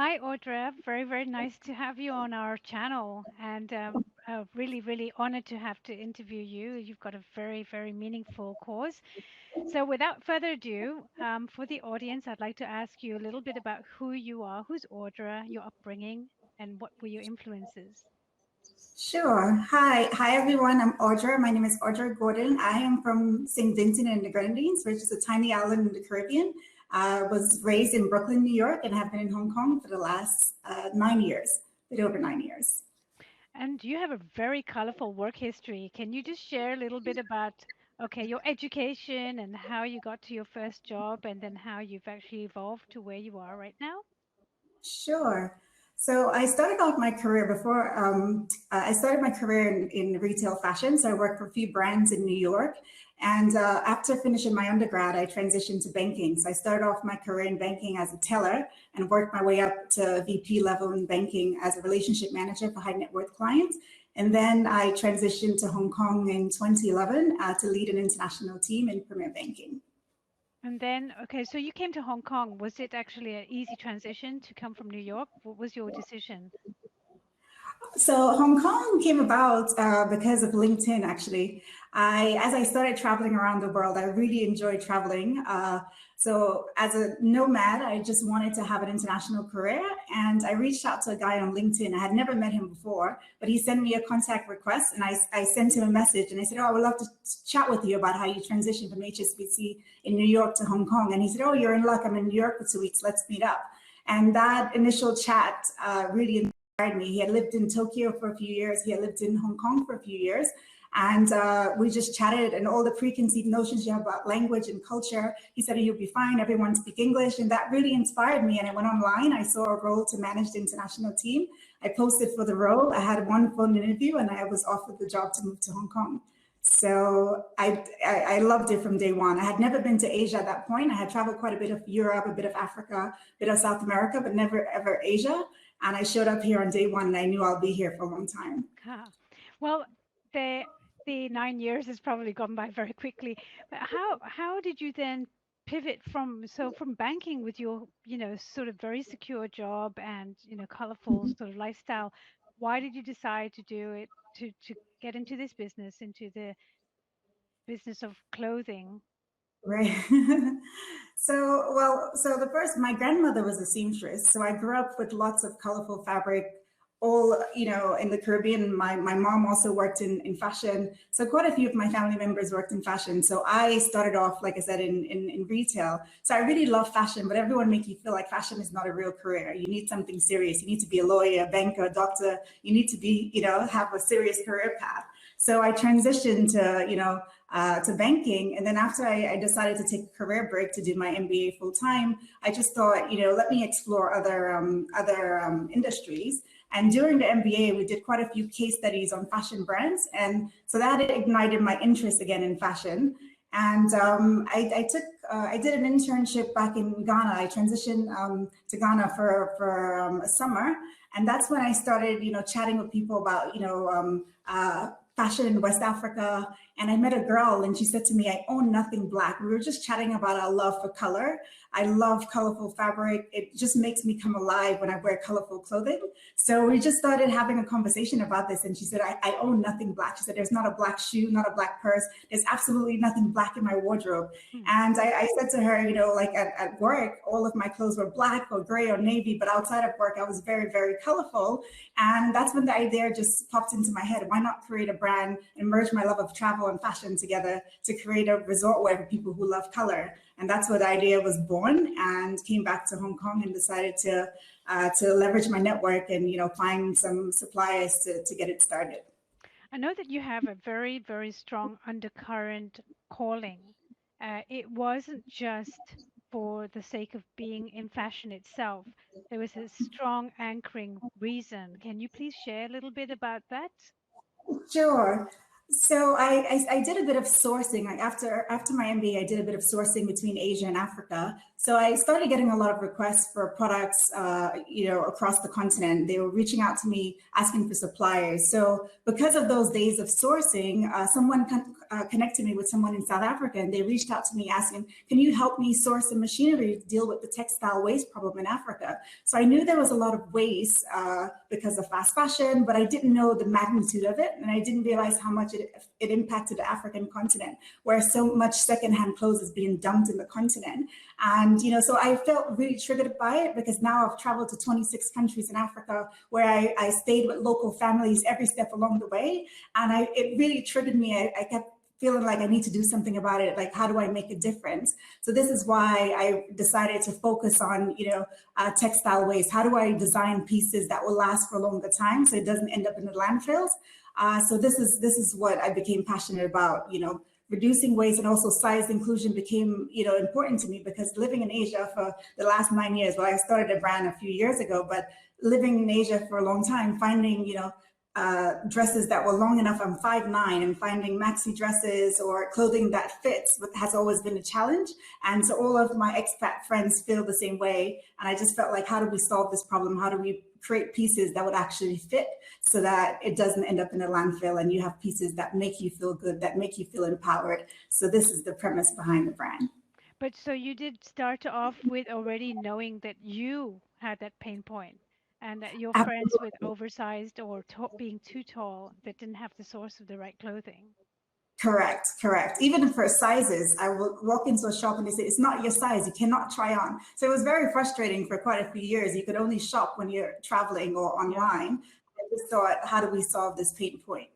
Hi, Audra. Very, very nice to have you on our channel, and really, really honored to have to interview you. You've got a very, very meaningful cause. So, without further ado, for the audience, I'd like to ask you a little bit about who you are, who's Audra, your upbringing, and what were your influences. Sure. Hi everyone. I'm Audra. My name is Audra Gordon. I am from St. Vincent and the Grenadines, which is a tiny island in the Caribbean. I was raised in Brooklyn, New York, and have been in Hong Kong for the last 9 years, a bit over 9 years. And you have a very colorful work history. Can you just share a little bit about, okay, your education and how you got to your first job, and then how you've actually evolved to where you are right now? Sure. So I started off my career before, I started my career in retail fashion. So I worked for a few brands in New York. And after finishing my undergrad, I transitioned to banking. So I started off my career in banking as a teller and worked my way up to VP level in banking as a relationship manager for high net worth clients. And then I transitioned to Hong Kong in 2011 to lead an international team in premier banking. And then, okay, so you came to Hong Kong. Was it actually an easy transition to come from New York? What was your decision? So Hong Kong came about because of LinkedIn, actually. As I started traveling around the world, I really enjoyed traveling. So as a nomad, I just wanted to have an international career. And I reached out to a guy on LinkedIn. I had never met him before, but he sent me a contact request, and I sent him a message, and I said, oh, I would love to chat with you about how you transitioned from HSBC in New York to Hong Kong. And he said, oh, you're in luck. I'm in New York for 2 weeks. Let's meet up. And that initial chat really inspired me. He had lived in Tokyo for a few years. He had lived in Hong Kong for a few years. And we just chatted, and all the preconceived notions you have about language and culture. He said, you'll be fine, everyone speak English. And that really inspired me. And I went online, I saw a role to manage the international team. I posted for the role. I had one phone interview, and I was offered the job to move to Hong Kong. So I loved it from day one. I had never been to Asia at that point. I had traveled quite a bit of Europe, a bit of Africa, a bit of South America, but never ever Asia. And I showed up here on day one, and I knew I'll be here for a long time. Well, the 9 years has probably gone by very quickly. But how did you then pivot from banking with your sort of very secure job and colorful sort of lifestyle? Why did you decide to do it to get into this business, into the business of clothing? Right. So my grandmother was a seamstress. So I grew up with lots of colorful fabric, all, in the Caribbean. My mom also worked in fashion. So quite a few of my family members worked in fashion. So I started off, like I said, in retail. So I really love fashion, but everyone makes you feel like fashion is not a real career. You need something serious. You need to be a lawyer, a banker, a doctor. You need to be, have a serious career path. So I transitioned to banking. And then after I decided to take a career break to do my MBA full time, I just thought, let me explore other industries. And during the MBA, we did quite a few case studies on fashion brands. And so that ignited my interest again in fashion. And I did an internship back in Ghana. I transitioned to Ghana for a summer. And that's when I started, chatting with people about, fashion in West Africa. And I met a girl, and she said to me, I own nothing black. We were just chatting about our love for color. I love colorful fabric. It just makes me come alive when I wear colorful clothing. So we just started having a conversation about this. And she said, I own nothing black. She said, there's not a black shoe, not a black purse. There's absolutely nothing black in my wardrobe. And I said to her, like at work, all of my clothes were black or gray or navy, but outside of work, I was very, very colorful. And that's when the idea just popped into my head. Why not create a brand and merge my love of travel and fashion together to create a resort wear for people who love color? And that's where the idea was born, and came back to Hong Kong and decided to leverage my network and find some suppliers to get it started. I know that you have a very, very strong undercurrent calling. It wasn't just for the sake of being in fashion itself. There was a strong anchoring reason. Can you please share a little bit about that? Sure. So I did a bit of sourcing. Like after my MBA, I did a bit of sourcing between Asia and Africa. So I started getting a lot of requests for products, across the continent. They were reaching out to me asking for suppliers. So because of those days of sourcing, someone connected me with someone in South Africa, and they reached out to me asking, can you help me source some machinery to deal with the textile waste problem in Africa? So I knew there was a lot of waste because of fast fashion, but I didn't know the magnitude of it. And I didn't realize how much it impacted the African continent, where so much secondhand clothes is being dumped in the continent. And, so I felt really triggered by it, because now I've traveled to 26 countries in Africa, where I stayed with local families every step along the way. And it really triggered me. I kept feeling like I need to do something about it. Like, how do I make a difference? So this is why I decided to focus on, textile waste. How do I design pieces that will last for a longer time so it doesn't end up in the landfills? So this is what I became passionate about, reducing waste, and also size inclusion became, important to me, because living in Asia for the last 9 years, well, I started a brand a few years ago, but living in Asia for a long time, finding, dresses that were long enough. I'm 5'9", and finding maxi dresses or clothing that fits has always been a challenge. And so all of my expat friends feel the same way. And I just felt like, how do we solve this problem? How do we create pieces that would actually fit so that it doesn't end up in a landfill, and you have pieces that make you feel good, that make you feel empowered? So this is the premise behind the brand. But so you did start off with already knowing that you had that pain point, and that your friends with oversized or being too tall, that didn't have the source of the right clothing. Correct, correct. Even for sizes, I will walk into a shop and they say, it's not your size, you cannot try on. So it was very frustrating for quite a few years. You could only shop when you're traveling or online. I just thought, how do we solve this pain point?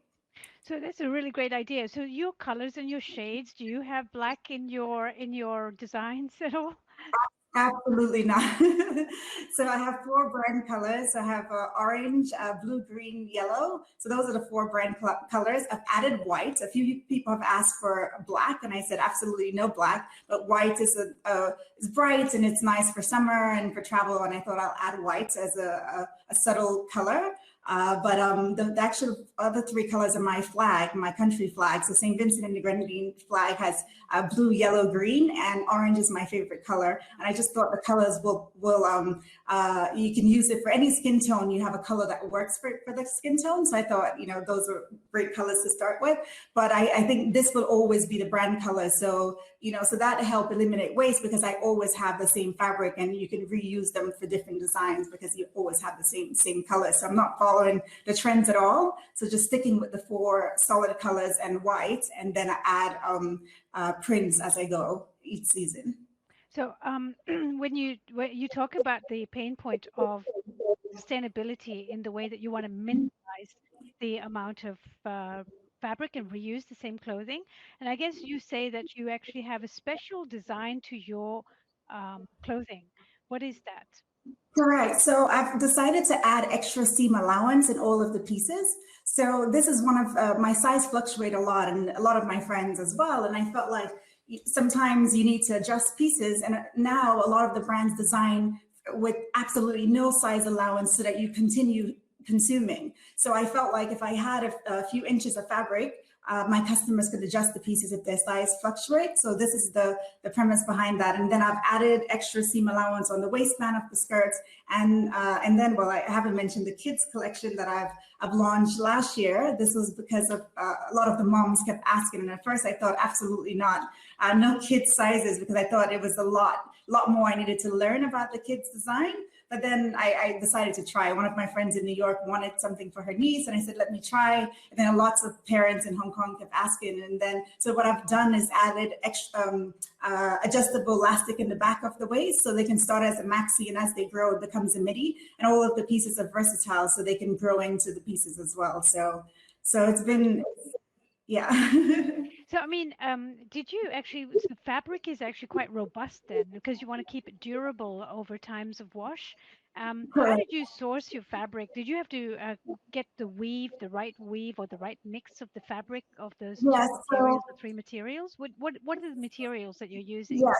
So that's a really great idea. So your colors and your shades, do you have black in your designs at all? Absolutely not. So I have 4 brand colors. I have orange, blue, green, yellow. So those are the 4 brand colors. I've added white. A few people have asked for black, and I said absolutely no black. But white is bright, and it's nice for summer and for travel. And I thought I'll add white as a subtle color. But the actual other 3 colors are my flag, my country flag. So St. Vincent and the Grenadine flag has blue, yellow, green, and orange is my favorite color. And I just thought the colors will you can use it for any skin tone. You have a color that works for the skin tone. So I thought, those are great colors to start with. But I think this will always be the brand color. So, so that help eliminate waste, because I always have the same fabric, and you can reuse them for different designs because you always have the same color. So I'm not following the trends at all. So just sticking with the 4 solid colors and white, and then I add prints as I go each season. So when you talk about the pain point of sustainability in the way that you want to minimize the amount of fabric and reuse the same clothing, and I guess you say that you actually have a special design to your clothing. What is that? Correct. So I've decided to add extra seam allowance in all of the pieces. So this is one of my size fluctuate a lot, and a lot of my friends as well. And I felt like sometimes you need to adjust pieces. And now a lot of the brands design with absolutely no size allowance so that you continue consuming. So I felt like if I had a few inches of fabric, my customers could adjust the pieces if their size fluctuates. So this is the premise behind that. And then I've added extra seam allowance on the waistband of the skirts. And then, well, I haven't mentioned the kids collection that I've launched last year. This was because of a lot of the moms kept asking. And at first I thought absolutely not, no kids sizes, because I thought it was a lot more I needed to learn about the kids design. But then I decided to try. One of my friends in New York wanted something for her niece, and I said, let me try. And then lots of parents in Hong Kong kept asking. And then, so what I've done is added extra, adjustable elastic in the back of the waist, so they can start as a maxi, and as they grow, it becomes a midi. And all of the pieces are versatile, so they can grow into the pieces as well. So it's been, yeah. So, I mean, did you actually, the fabric is actually quite robust then, because you want to keep it durable over times of wash. How did you source your fabric? Did you have to get the right weave, or the right mix of the fabric of those 2 Yes. materials or 3 materials? What are the materials that you're using? Yeah,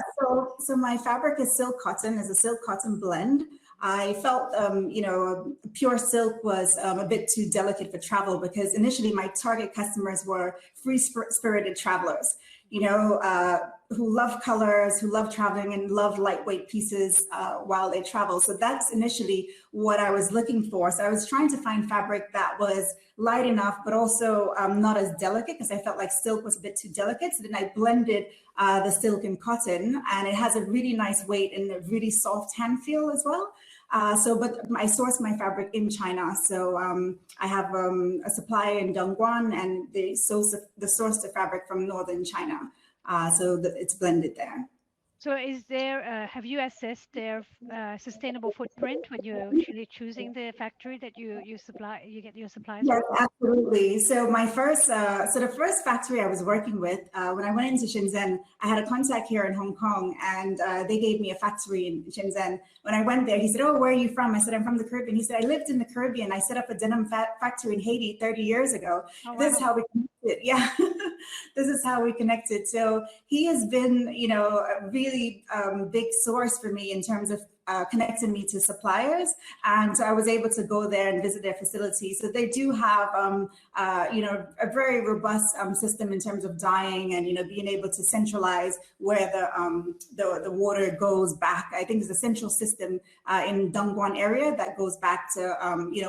so my fabric is silk cotton, is a silk cotton blend. I felt, pure silk was a bit too delicate for travel because initially my target customers were free-spirited travelers, who love colors, who love traveling and love lightweight pieces while they travel. So that's initially what I was looking for. So I was trying to find fabric that was light enough, but also not as delicate because I felt like silk was a bit too delicate. So then I blended the silk and cotton, and it has a really nice weight and a really soft hand feel as well. But I source my fabric in China. So I have a supplier in Dongguan, and they source the fabric from northern China. It's blended there. So is there, have you assessed their sustainable footprint when you're actually choosing the factory that you get your supplies Yes, from? absolutely. So the first factory I was working with, when I went into Shenzhen, I had a contact here in Hong Kong, and they gave me a factory in Shenzhen. When I went there, he said, "Oh, where are you from?" I said, "I'm from the Caribbean." He said, "I lived in the Caribbean. I set up a denim factory in Haiti 30 years ago." Oh, This is wow. how we connected. Yeah, this is how we connected. So he has been, a really big source for me in terms of connecting me to suppliers. And so I was able to go there and visit their facility. So they do have, a very robust system in terms of dyeing and, being able to centralize where the water goes back. I think there's a central system in Dongguan area that goes back to,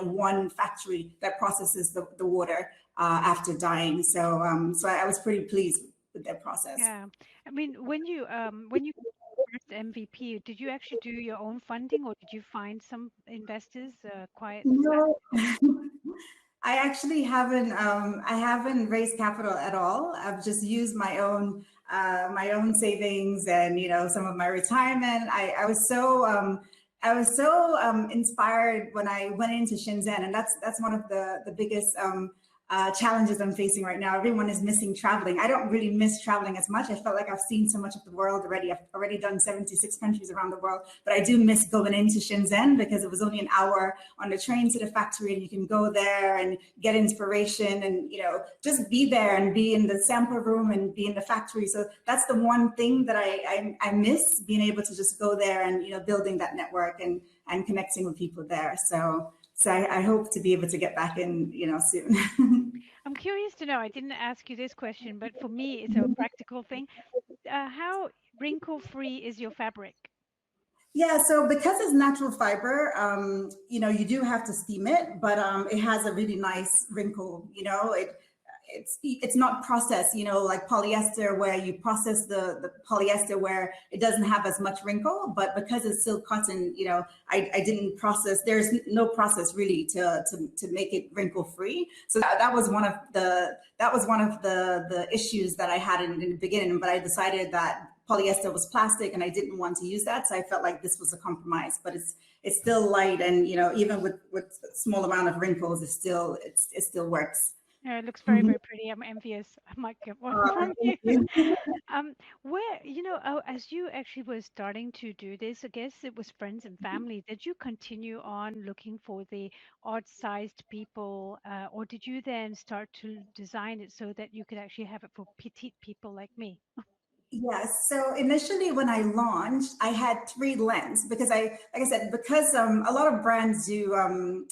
one factory that processes the water after dyeing. So I was pretty pleased with their process. Yeah. I mean, when you first MVP, did you actually do your own funding or did you find some investors quite fast? No, I actually haven't. I haven't raised capital at all. I've just used my own savings and some of my retirement. I was so inspired when I went into Shenzhen, and that's one of the biggest challenges I'm facing right now. Everyone is missing traveling. I don't really miss traveling as much. I felt like I've seen so much of the world already. I've already done 76 countries around the world, but I do miss going into Shenzhen because it was only an hour on the train to the factory, and you can go there and get inspiration and just be there and be in the sample room and be in the factory. So that's the one thing that I miss, being able to just go there and building that network and connecting with people there. So I hope to be able to get back in, soon. I'm curious to know, I didn't ask you this question, but for me, it's a practical thing. How wrinkle-free is your fabric? Yeah, so because it's natural fiber, you do have to steam it, but it has a really nice wrinkle. It's not processed, like polyester, where you process the polyester where it doesn't have as much wrinkle. But because it's silk cotton, I didn't process. There's no process really to make it wrinkle free. So that was one of the issues that I had in the beginning. But I decided that polyester was plastic and I didn't want to use that. So I felt like this was a compromise, but it's still light, and even with small amount of wrinkles, it still works. It looks very, Mhm. very pretty. I'm envious. I might get one from Thank you. you. Where, as you actually were starting to do this, I guess it was friends and family. Did you continue on looking for the odd-sized people, or did you then start to design it so that you could actually have it for petite people like me? Yes. So initially, when I launched, I had three lengths because like I said, because a lot of brands do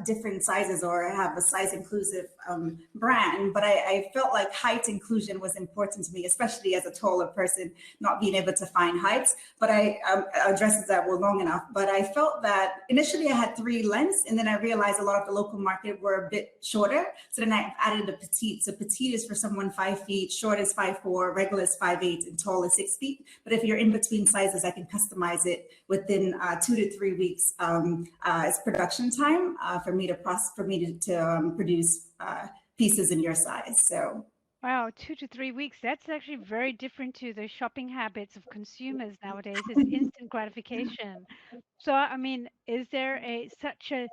different sizes or have a size inclusive brand, but I felt like height inclusion was important to me, especially as a taller person, not being able to find heights. But dresses that were long enough. But I felt that initially I had three lengths, and then I realized a lot of the local market were a bit shorter. So then I added a petite. So petite is for someone 5 feet, short is 5'4", regular is 5'8", and tall is 6 feet. But if you're in between sizes, I can customize it within 2 to 3 weeks. It's production time for me to produce pieces in your size. So Wow, 2 to 3 weeks. That's actually very different to the shopping habits of consumers nowadays. It's instant gratification. So, I mean, is there such a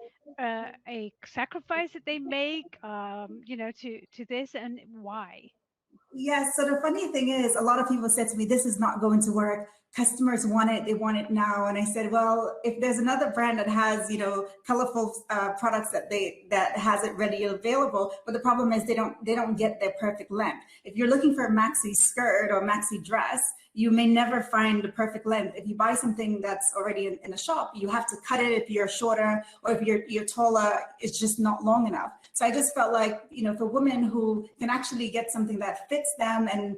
sacrifice that they make, to this, and why? Yes. So the funny thing is, a lot of people said to me, this is not going to work. Customers want it. They want it now. And I said, well, if there's another brand that has, colorful products that has it ready and available, but the problem is they don't get their perfect length. If you're looking for a maxi skirt or maxi dress, you may never find the perfect length. If you buy something that's already in a shop, you have to cut it if you're shorter, or if you're taller, it's just not long enough. So I just felt like, for women who can actually get something that fits them and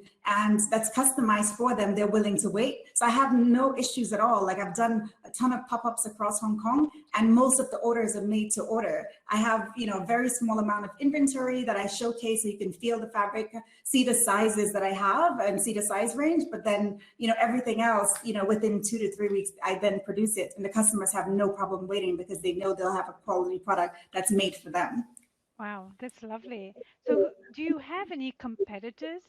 that's customized for them, they're willing to wait. So I have no issues at all. Like, I've done a ton of pop-ups across Hong Kong, and most of the orders are made to order. I have, a very small amount of inventory that I showcase so you can feel the fabric, see the sizes that I have and see the size range. But then, everything else, within 2 to 3 weeks, I then produce it, and the customers have no problem waiting because they know they'll have a quality product that's made for them. Wow, that's lovely. So, do you have any competitors?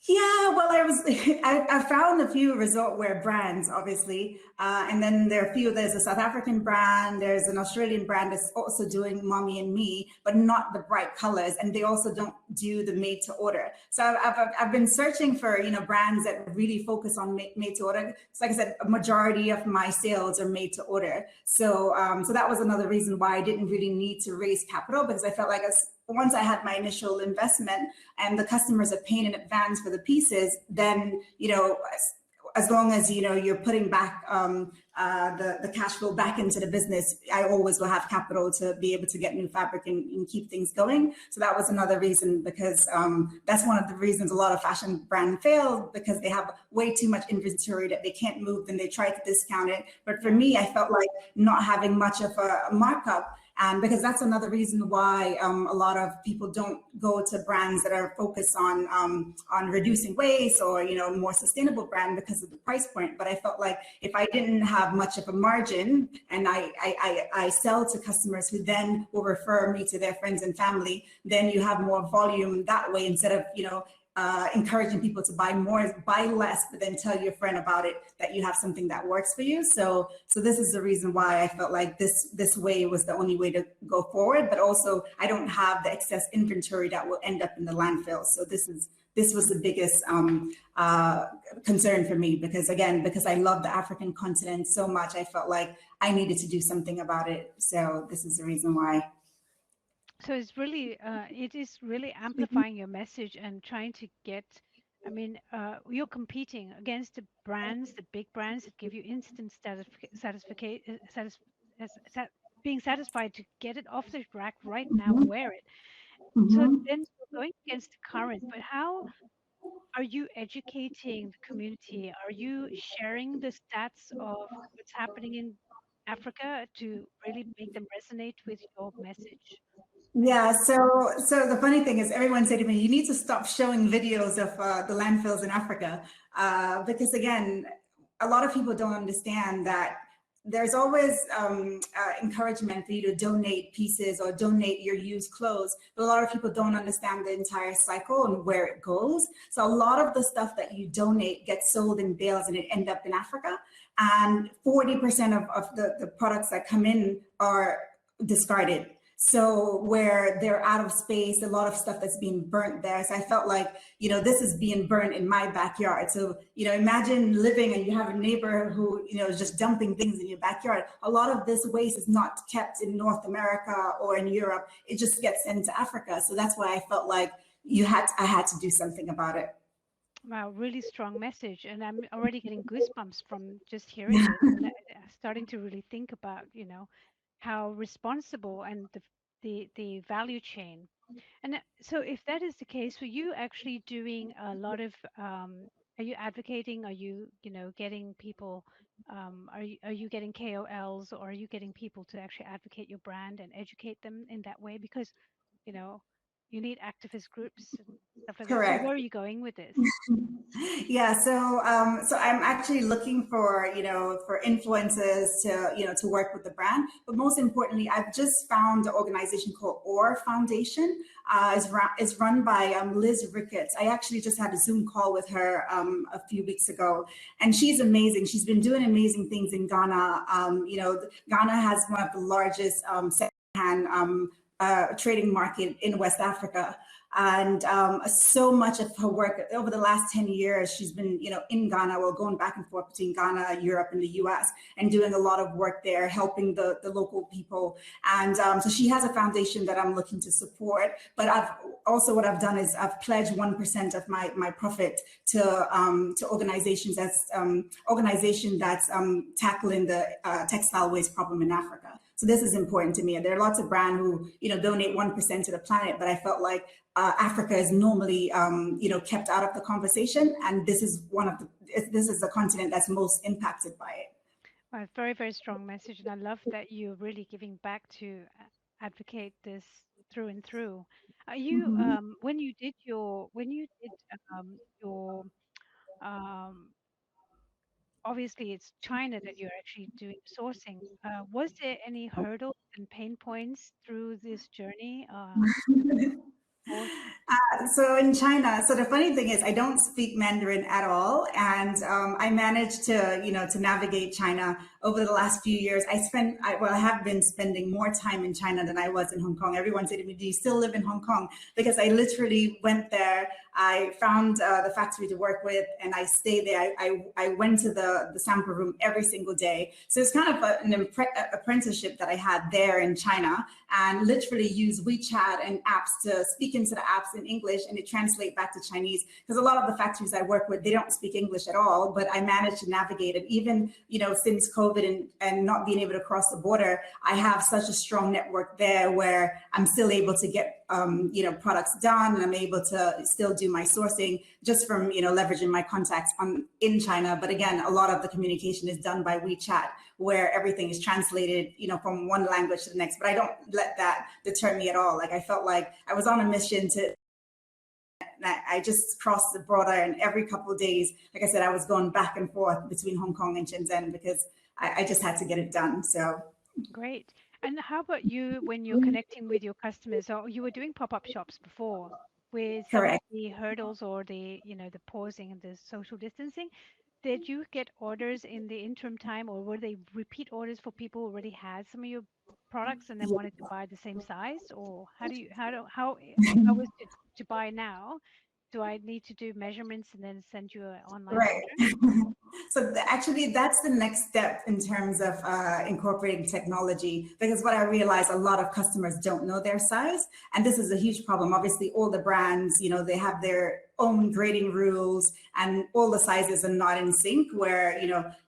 Yeah, well, I found a few resort wear brands, obviously. And then there are a few, there's a South African brand, there's an Australian brand that's also doing Mommy and Me, but not the bright colors. And they also don't do the made to order. So I've been searching for, brands that really focus on made to order. So like I said, a majority of my sales are made to order. So, so that was another reason why I didn't really need to raise capital, because I felt like once I had my initial investment and the customers are paying in advance for the pieces, then, as long as, you're putting back the cash flow back into the business, I always will have capital to be able to get new fabric and keep things going. So that was another reason, because that's one of the reasons a lot of fashion brands fail, because they have way too much inventory that they can't move, and they try to discount it. But for me, I felt like not having much of a markup. And because that's another reason why a lot of people don't go to brands that are focused on reducing waste, or more sustainable brand, because of the price point. But I felt like if I didn't have much of a margin, and I sell to customers who then will refer me to their friends and family, then you have more volume that way, instead of encouraging people to buy more, buy less, but then tell your friend about it, that you have something that works for you. So this is the reason why I felt like this way was the only way to go forward. But also, I don't have the excess inventory that will end up in the landfill. So this was the biggest concern for me, because I love the African continent so much, I felt like I needed to do something about it. So this is the reason why. So it is really amplifying your message and trying to get, I mean, you're competing against the brands, the big brands that give you instant satisfaction, being satisfied to get it off the rack right now, Mhm. wear it. So Mhm. then you're going against the current, but how are you educating the community? Are you sharing the stats of what's happening in Africa to really make them resonate with your message? Yeah, so the funny thing is, everyone said to me, "You need to stop showing videos of the landfills in Africa," because again, a lot of people don't understand that there's always encouragement for you to donate pieces or donate your used clothes, but a lot of people don't understand the entire cycle and where it goes. So a lot of the stuff that you donate gets sold in bales, and it end up in Africa, and 40% of the products that come in are discarded. So where they're out of space, a lot of stuff that's being burnt there. So I felt like, this is being burnt in my backyard. So, imagine living and you have a neighbor who, is just dumping things in your backyard. A lot of this waste is not kept in North America or in Europe. It just gets sent to Africa. So that's why I felt like I had to do something about it. Wow, really strong message. And I'm already getting goosebumps from just hearing this and starting to really think about, how responsible and the value chain. And so if that is the case, were you actually doing a lot of, are you advocating? Are you, getting people, are you getting KOLs, or are you getting people to actually advocate your brand and educate them in that way? Because, you know, you need activist groups and stuff like that. So Correct. where are you going with this? Yeah, so I'm actually looking for, for influencers to, to work with the brand. But most importantly, I've just found an organization called OR Foundation. It's run by Liz Ricketts. I actually just had a Zoom call with her a few weeks ago, and she's amazing. She's been doing amazing things in Ghana. Ghana has one of the largest secondhand trading market in West Africa. And so much of her work over the last 10 years, she's been, in Ghana, well, going back and forth between Ghana, Europe, and the US, and doing a lot of work there, helping the local people. And so she has a foundation that I'm looking to support. But what I've done is I've pledged 1% of my profit to organizations that's tackling the textile waste problem in Africa. So this is important to me. And there are lots of brands who, donate 1% to the planet, but I felt like Africa is normally, kept out of the conversation. And this is the continent that's most impacted by it. A very, very strong message. And I love that you're really giving back to advocate this through and through. Are you, Mm-hmm. when you did your, um, obviously it's China that you're actually doing sourcing. Was there any hurdles and pain points through this journey? Or, So in China, so the funny thing is I don't speak Mandarin at all. And I managed to navigate China over the last few years. I have been spending more time in China than I was in Hong Kong. Everyone said to me, do you still live in Hong Kong? Because I literally went there. I found the factory to work with and I stayed there. I went to the sample room every single day. So it's kind of an apprenticeship that I had there in China, and literally use WeChat and apps to speak into the apps in English and it translate back to Chinese. Because a lot of the factories I work with, they don't speak English at all, but I managed to navigate it. Even, since COVID and not being able to cross the border, I have such a strong network there where I'm still able to get, products done, and I'm able to still do my sourcing just from, leveraging my contacts in China. But again, a lot of the communication is done by WeChat, where everything is translated, from one language to the next. But I don't let that deter me at all. Like I felt like I was on a mission to, I just crossed the border, and every couple of days, like I said, I was going back and forth between Hong Kong and Shenzhen because I just had to get it done. So great. And how about you when you're connecting with your customers? Or you were doing pop-up shops before with some of correct. the hurdles or the pausing and the social distancing. Did you get orders in the interim time, or were they repeat orders for people who already had some of your products and then wanted to buy the same size? Or how is it to buy now? Do I need to do measurements and then send you an online Right. order? So actually, that's the next step in terms of incorporating technology, because what I realize, a lot of customers don't know their size. And this is a huge problem. Obviously, all the brands, they have their own grading rules and all the sizes are not in sync, where,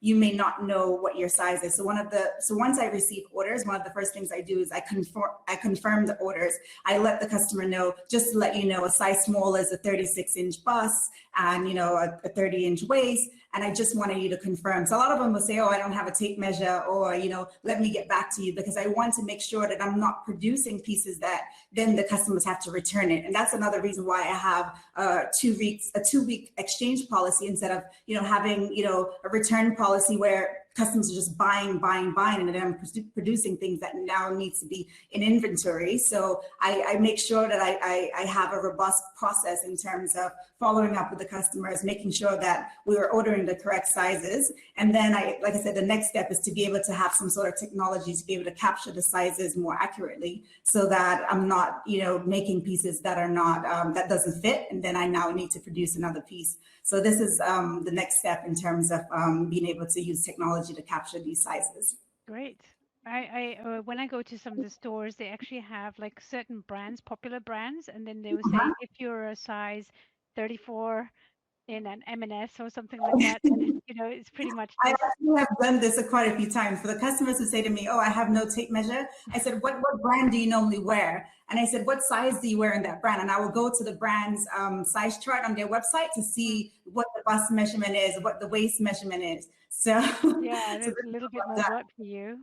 you may not know what your size is. So once I receive orders, one of the first things I do is I confirm the orders. I let the customer know, just to let you know, a size small is a 36-inch bust and, a 30-inch waist. And I just wanted you to confirm. So a lot of them will say, oh, I don't have a tape measure, or, let me get back to you, because I want to make sure that I'm not producing pieces that then the customers have to return it. And that's another reason why I have a 2-week exchange policy instead of, having, a return policy where customers are just buying, and then I'm producing things that now needs to be in inventory. So I make sure that I have a robust process in terms of following up with the customers, making sure that we are ordering the correct sizes. And then like I said, the next step is to be able to have some sort of technology to be able to capture the sizes more accurately, so that I'm not, making pieces that are not, that doesn't fit. And then I now need to produce another piece. So this is the next step in terms of being able to use technology to capture these sizes. Great. When I go to some of the stores, they actually have like certain brands, popular brands, and then they will say if you're a size 34 in an M&S or something like that, then it's pretty much I this. actually have done this quite a few times for the customers who say to me, oh, I have no tape measure. I said, what brand do you normally wear? And I said, what size do you wear in that brand? And I will go to the brand's size chart on their website to see what the bust measurement is, what the waist measurement is. So, Yeah, so it's a little bit more work for you.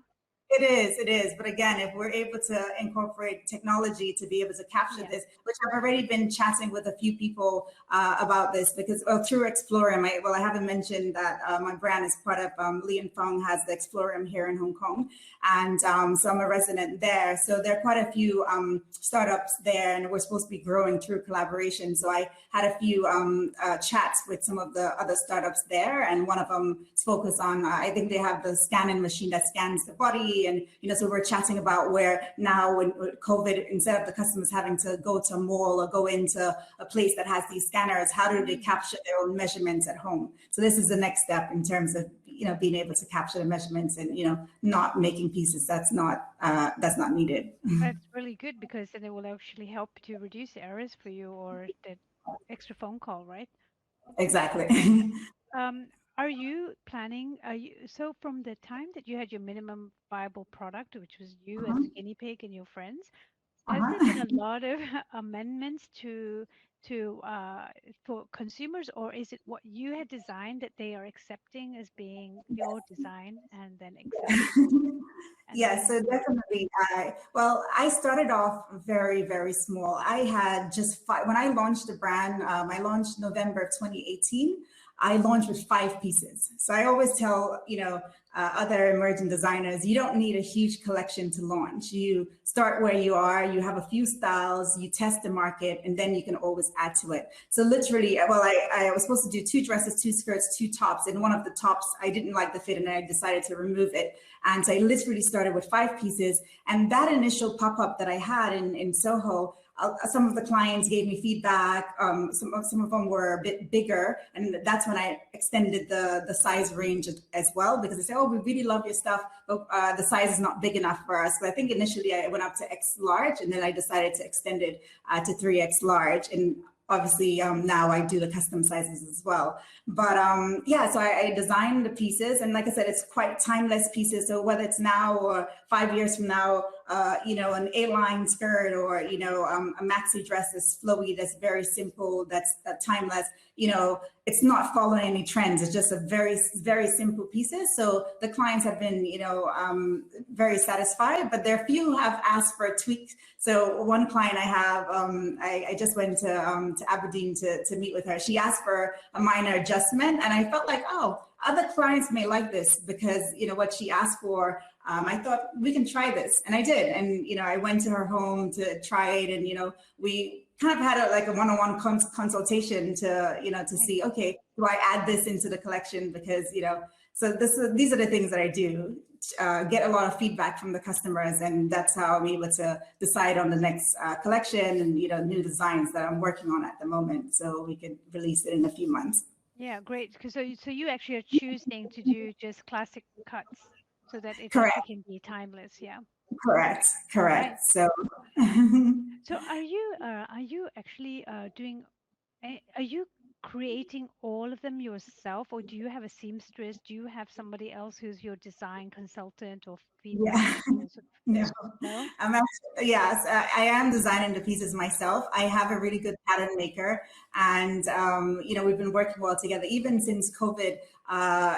it is. But again, if we're able to incorporate technology to be able to capture this, which I've already been chatting with a few people about this, because through Explorium, I haven't mentioned that my brand is part of Li and Fong has the Explorium here in Hong Kong. And so I'm a resident there. So there are quite a few startups there, and we're supposed to be growing through collaboration. So I had a few chats with some of the other startups there. And one of them is focused on, I think they have the scanning machine that scans the body virtually. And, so we're chatting about where now when with COVID, instead of the customers having to go to a mall or go into a place that has these scanners, how do they capture their own measurements at home? So this is the next step in terms of, being able to capture the measurements and, not making pieces that's not needed. That's really good because then it will actually help to reduce errors for you or the extra phone call, right? Exactly. Um, are you planning, so from the time that you had your minimum viable product, which was you as the guinea pig and your friends, has there been Uh-huh. a lot of amendments to for consumers, or is it what you had designed that they are accepting as being your design and then accepting it and Yeah, then so definitely. I started off very, very small. I had just five, when I launched the brand, I launched November of 2018. I launched with 5 pieces. So I always tell, other emerging designers, you don't need a huge collection to launch. You start where you are, you have a few styles, you test the market, and then you can always add to it. So literally, well, I was supposed to do 2 dresses, 2 skirts, 2 tops. And one of the tops, I didn't like the fit and I decided to remove it. And so I literally started with 5 pieces. And that initial pop-up that I had in Soho, some of the clients gave me feedback. Some of them were a bit bigger, and that's when I extended the size range as well, because they say, "Oh, we really love your stuff, but the size is not big enough for us." But I think initially I went up to X large, and then I decided to extend it to 3X large, and obviously now I do the custom sizes as well. But yeah, so I designed the pieces, and like I said, it's quite timeless pieces. So whether it's now or 5 years from now, an A-line skirt or a maxi dress that's flowy, that's very simple, that's timeless. It's not following any trends. It's just a very, very simple pieces. So the clients have been, very satisfied. But there are few who have asked for tweaks. So one client I have, I just went to Aberdeen to meet with her. She asked for a minor adjustment, and I felt like, oh, other clients may like this because what she asked for. I thought we can try this, and I did. And I went to her home to try it, and we kind of had like a one-on-one consultation to right. see, okay, do I add this into the collection? Because so these are the things that I do. Get a lot of feedback from the customers, and that's how I'm able to decide on the next collection and new designs that I'm working on at the moment, so we could release it in a few months. Yeah, great. 'Cause so you actually are choosing to do just classic cuts so that it Correct, actually can be timeless. Yeah. correct, Right. correct. So So are you actually doing are you creating all of them yourself, or do you have a seamstress? Do you have somebody else who's your design consultant or feedback? yeah. Sort of, No, no? I'm actually, yes, I am designing the pieces myself. I have a Okay. really good pattern maker, and we've been working well together. Even since COVID,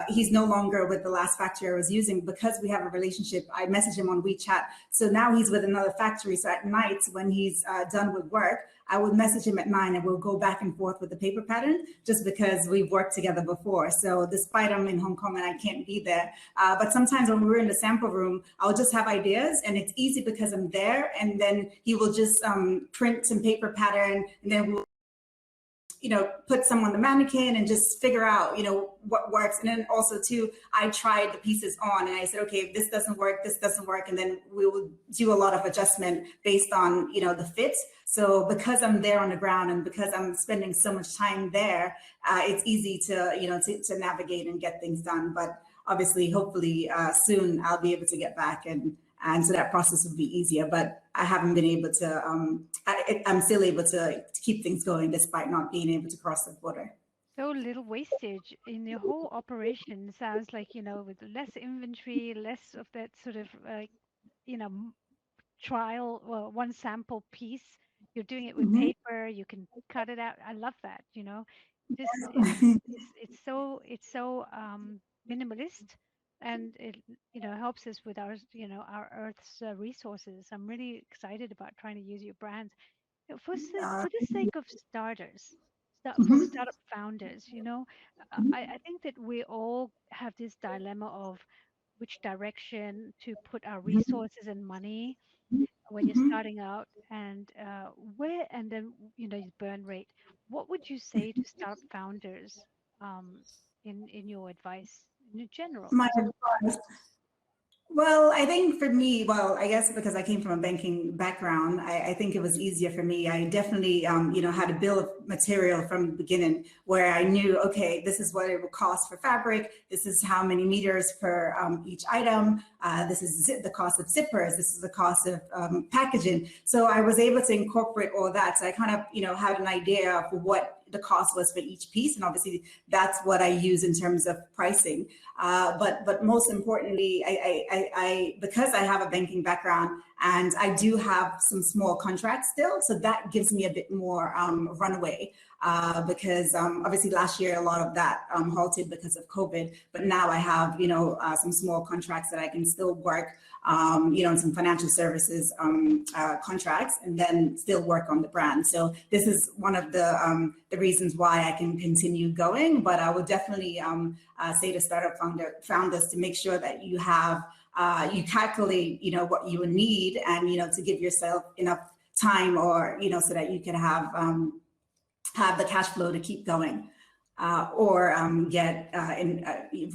he's no longer with the last factory I was using because we have a relationship. I message him on WeChat, so now he's with another factory. So at night when he's done with work, I would message him at 9, and we'll go back and forth with the paper pattern just because we've worked together before. So despite I'm in Hong Kong and I can't be there, but sometimes when we're in the sample room, I'll just have ideas, and it's easy because I'm there. And then he will just print some paper pattern, and then we'll put some on the mannequin and just figure out, what works. And then also too, I tried the pieces on and I said, okay, if this doesn't work, this doesn't work. And then we will do a lot of adjustment based on, the fit. So because I'm there on the ground and because I'm spending so much time there, it's easy to navigate and get things done. But obviously, hopefully soon I'll be able to get back, and so that process would be easier. But I haven't been able to. I'm still able to keep things going despite not being able to cross the border. So little wastage in the whole operation. Sounds like, with less inventory, less of that sort of like, you know, m- trial, well, one sample piece. You're doing it with Mhm. paper. You can cut it out. I love that, Just it's so minimalist, and it helps us with our Earth's resources. I'm really excited about trying to use your brand. Uh, For the sake of starters, for mhm, startup founders, I think that we all have this dilemma of which direction to put our mhm, resources and money when you're mhm. starting out, and where and then your burn rate. What would you say to startup founders, in your advice in general? My Just advice. Well, I think for me, well, I guess because I came from a banking background, I think it was easier for me. I definitely, had a bill of material from the beginning where I knew, okay, this is what it will cost for fabric. This is how many meters per each item. This is the cost of zippers. This is the cost of packaging. So I was able to incorporate all that. So I kind of, had an idea of what the cost was for each piece. And obviously that's what I use in terms of pricing. But most importantly, I because I have a banking background and I do have some small contracts still, so that gives me a bit more runaway. Because obviously last year a lot of that halted because of COVID, but now I have some small contracts that I can still work, and some financial services contracts, and then still work on the brand. So this is one of the reasons why I can continue going. But I would definitely say to startup founders to make sure that you have you calculate what you would need, and to give yourself enough time, or so that you can have the cash flow to keep going, or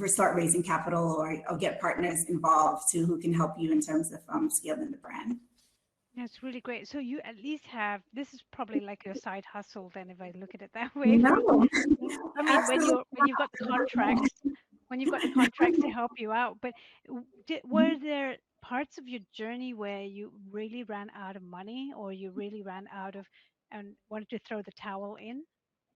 start raising capital, or get partners involved too who can help you in terms of scaling the brand. That's really great. So you at least have, this is probably like your side hustle then, if I look at it that way. No, I mean, absolutely. when you've got the contracts, to help you out, but were there parts of your journey where you really ran out of money, or you really ran out of and wanted to throw the towel in?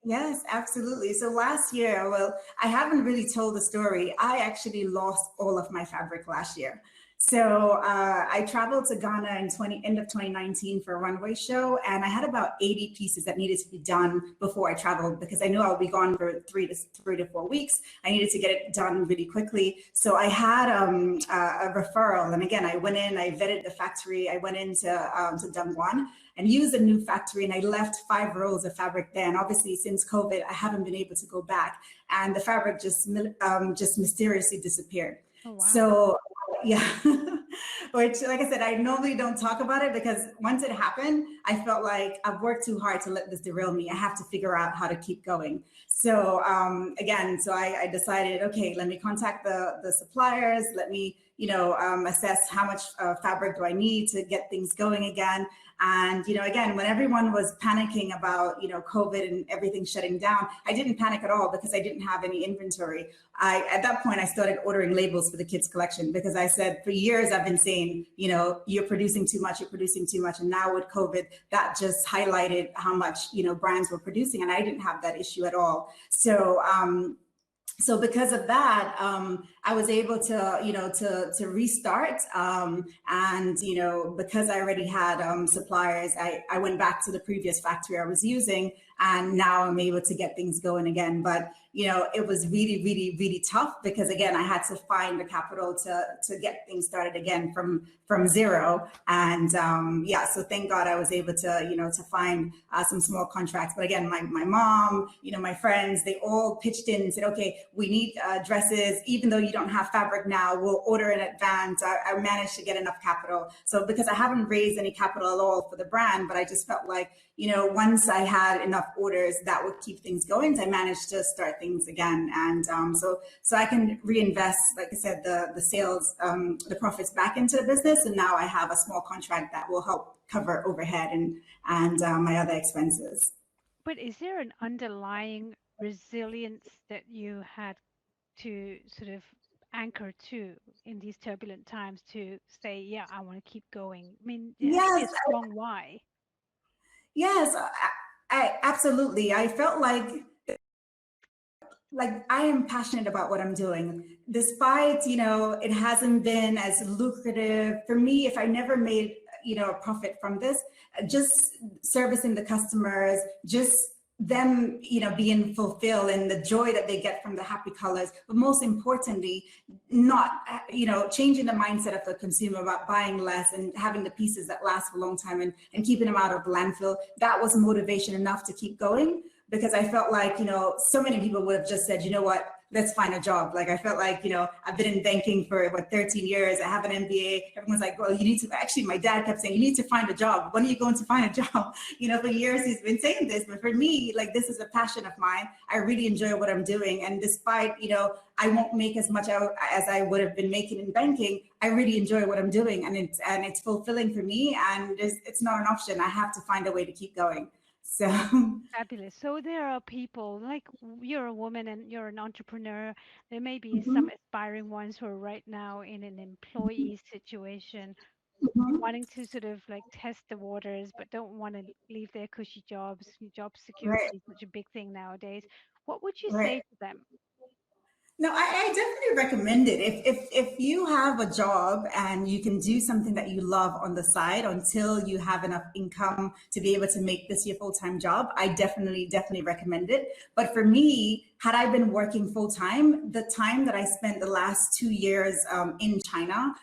Yes, absolutely. So last year, well, I haven't really told the story. I actually lost all of my fabric last year. So I traveled to Ghana in end of 2019 for a runway show, and I had about 80 pieces that needed to be done before I traveled, because I knew I would be gone for 3 to 4 weeks. I needed to get it done really quickly. So I had a referral, and again, I went in, I vetted the factory, I went into to Dongguan and used a new factory, and I left 5 rolls of fabric there. And obviously, since COVID, I haven't been able to go back, and the fabric just mysteriously disappeared. Oh, wow. So yeah, which, like I said, I normally don't talk about it, because once it happened, I felt like I've worked too hard to let this derail me. I have to figure out how to keep going. So again, so I decided, okay, let me contact the suppliers. Let me, assess how much fabric do I need to get things going again. And, again, when everyone was panicking about, COVID and everything shutting down, I didn't panic at all, because I didn't have any inventory. At that point, I started ordering labels for the kids' collection, because I said for years, I've been saying, you're producing too much, you're producing too much. And now with COVID, that just highlighted how much, brands were producing. And I didn't have that issue at all. So because of that, I was able to, to restart. And, because I already had suppliers, I went back to the previous factory I was using, and now I'm able to get things going again. But, it was really, really, really tough, because again, I had to find the capital to get things started again from zero. And yeah, so thank God I was able to, to find some small contracts. But again, my mom, my friends, they all pitched in and said, okay, we need dresses. Even though you don't have fabric now, we'll order in advance. I managed to get enough capital. So because I haven't raised any capital at all for the brand, but I just felt like, once I had enough orders, that would keep things going. So I managed to start things again. And so I can reinvest, like I said, the sales, the profits back into the business. And now I have a small contract that will help cover overhead and my other expenses. But is there an underlying resilience that you had to sort of anchor to in these turbulent times, to say, yeah, I want to keep going? I mean, it has to be a Yes, strong why. yes, I absolutely. I felt like I am passionate about what I'm doing, despite, it hasn't been as lucrative for me. If I never made, a profit from this, just servicing the customers, just them, being fulfilled, and the joy that they get from the happy colors, but most importantly, not, changing the mindset of the consumer about buying less and having the pieces that last for a long time, and keeping them out of the landfill. That was motivation enough to keep going, because I felt like, so many people would have just said, you know what, let's find a job. Like I felt like, I've been in banking for 13 years. I have an MBA. Everyone's like, well, you need to, actually my dad kept saying, you need to find a job. When are you going to find a job? For years he's been saying this, but for me, like this is a passion of mine. I really enjoy what I'm doing. And despite, I won't make as much as I would have been making in banking, I really enjoy what I'm doing, and it's fulfilling for me, and it's not an option. I have to find a way to keep going. So Fabulous. So there are people like you're a woman and you're an entrepreneur. There may be mhm, some aspiring ones who are right now in an employee situation, mhm, wanting to sort of like test the waters, but don't want to leave their cushy jobs. Job right, security is such a big thing nowadays. What would you right. say to them? No, I definitely recommend it. If you have a job and you can do something that you love on the side until you have enough income to be able to make this your full-time job, I definitely recommend it. But for me, had I been working full-time, the time that I spent the last 2 years in China,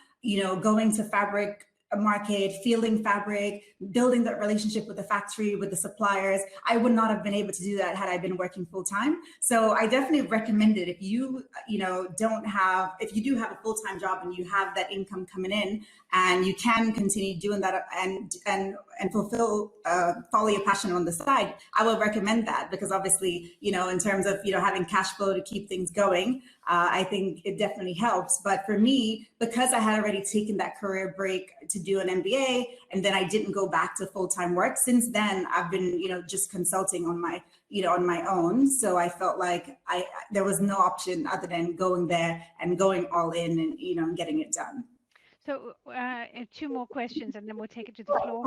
going to fabric market, feeling fabric, building that relationship with the factory, with the suppliers, I would not have been able to do that had I been working full time. So I definitely recommend it. If you, if you do have a full-time job and you have that income coming in and you can continue doing that and fulfill, follow your passion on the side, I will recommend that, because obviously, in terms of, having cash flow to keep things going, I think it definitely helps. But for me, because I had already taken that career break to do an MBA, and then I didn't go back to full-time work, since then I've been, just consulting on my, on my own. So I felt like there was no option other than going there and going all in and, getting it done. So, two more questions, and then we'll take it to the floor.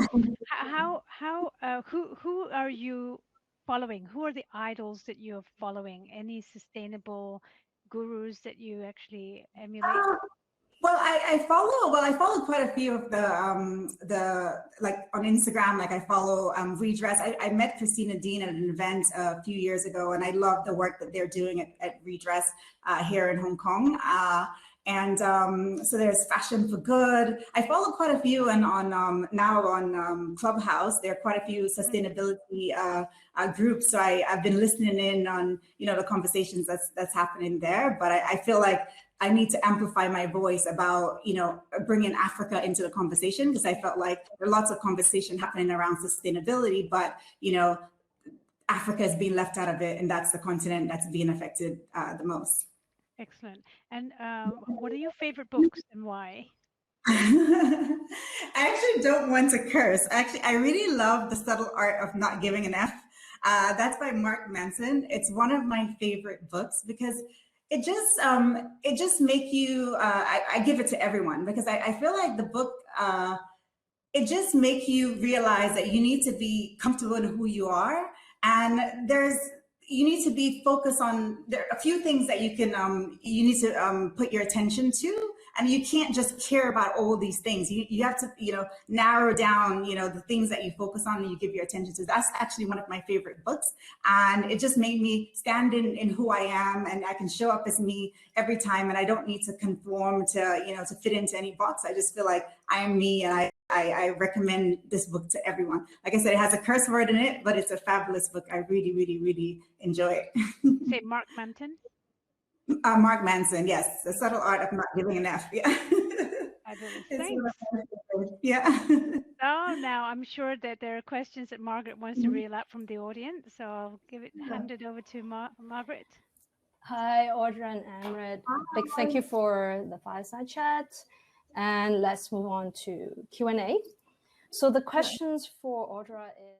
Who are you following? Who are the idols that you're following? Any sustainable gurus that you actually emulate? Well, I follow quite a few of the like on Instagram. Like I follow Redress. I met Christina Dean at an event a few years ago, and I love the work that they're doing at Redress here in Hong Kong. So there's Fashion for Good. I follow quite a few, and now on Clubhouse, there are quite a few sustainability groups. So I've been listening in on the conversations that's happening there. But I feel like I need to amplify my voice about, bringing Africa into the conversation, because I felt like there are lots of conversation happening around sustainability, but, Africa is being left out of it, and that's the continent that's being affected the most. Excellent. And what are your favorite books and why? I actually don't want to curse. Actually, I really love The Subtle Art of Not Giving an F. That's by Mark Manson. It's one of my favorite books because it just make you, I give it to everyone, because I feel like the book, it just make you realize that you need to be comfortable in who you are. And you need to be focused on, there are a few things that you need to put your attention to. And you can't just care about all these things. You have to, narrow down, the things that you focus on and you give your attention to. That's actually one of my favorite books. And it just made me stand in who I am, and I can show up as me every time. And I don't need to conform to, to fit into any box. I just feel like I am me, and I recommend this book to everyone. Like I said, it has a curse word in it, but it's a fabulous book. I really, really, really enjoy it. Say Mark Manton. Mark Manson, yes, The Subtle Art of Not Giving an F. Yeah. Fabulous. It's Thanks. yeah. Oh, now I'm sure that there are questions that Margaret wants to reel out from the audience, so I'll hand it over to Margaret. Hi, Audra and Amrit. Big thank you for the fireside chat. And let's move on to Q&A. So the questions for Audra is,